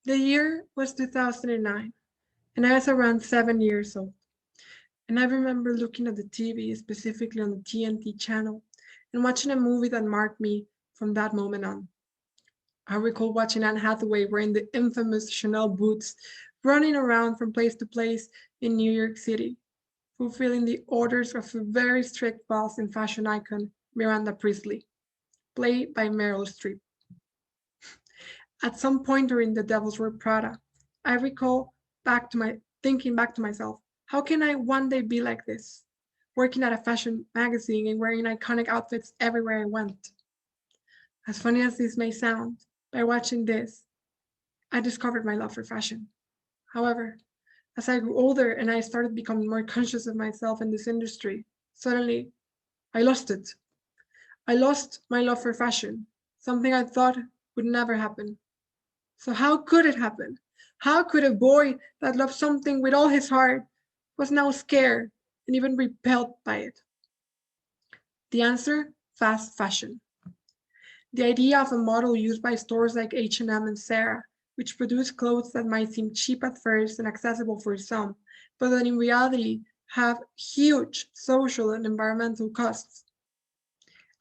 The year was 2009, and I was around 7 years old. And I remember looking at the TV, specifically on the TNT channel, and watching a movie that marked me from that moment on. I recall watching Anne Hathaway wearing the infamous Chanel boots, running around from place to place in New York City, fulfilling the orders of a very strict boss and fashion icon, Miranda Priestley, played by Meryl Streep. At some point during The Devils Wear Prada, I recall thinking back to myself, how can I one day be like this? Working at a fashion magazine and wearing iconic outfits everywhere I went. As funny as this may sound, by watching this, I discovered my love for fashion. However, as I grew older and I started becoming more conscious of myself in this industry, suddenly I lost it. I lost my love for fashion, something I thought would never happen. So how could it happen? How could a boy that loved something with all his heart was now scared and even repelled by it? The answer? Fast fashion. The idea of a model used by stores like H&M and Zara, which produce clothes that might seem cheap at first and accessible for some, but that in reality have huge social and environmental costs.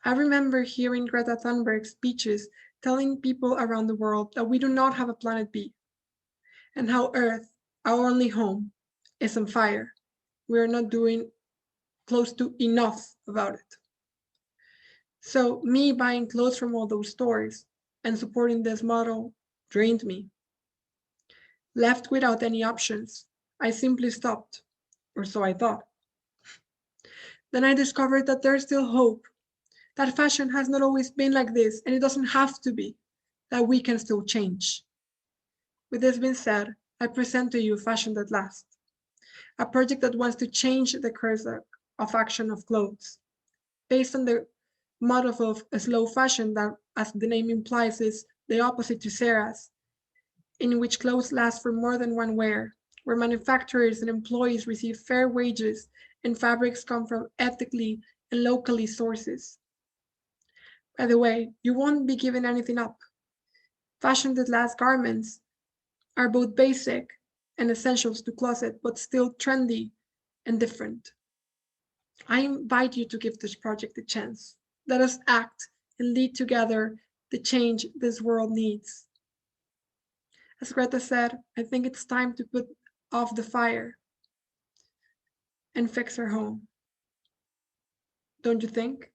I remember hearing Greta Thunberg's speeches telling people around the world that we do not have a planet B, and how Earth, our only home, is on fire. We are not doing close to enough about it. So, me buying clothes from all those stores and supporting this model drained me. Left without any options, I simply stopped, or so I thought. Then I discovered that there's still hope, that fashion has not always been like this, and it doesn't have to be, that we can still change. With this being said, I present to you Fashion That Lasts, a project that wants to change the course of action of clothes, based on the model of a slow fashion that, as the name implies, is the opposite to Sarah's, in which clothes last for more than one wear, where manufacturers and employees receive fair wages and fabrics come from ethically and locally sources. By the way, you won't be giving anything up. Fashion that lasts garments are both basic and essentials to closet, but still trendy and different. I invite you to give this project a chance. Let us act and lead together the change this world needs. As Greta said, I think it's time to put off the fire and fix our home. Don't you think?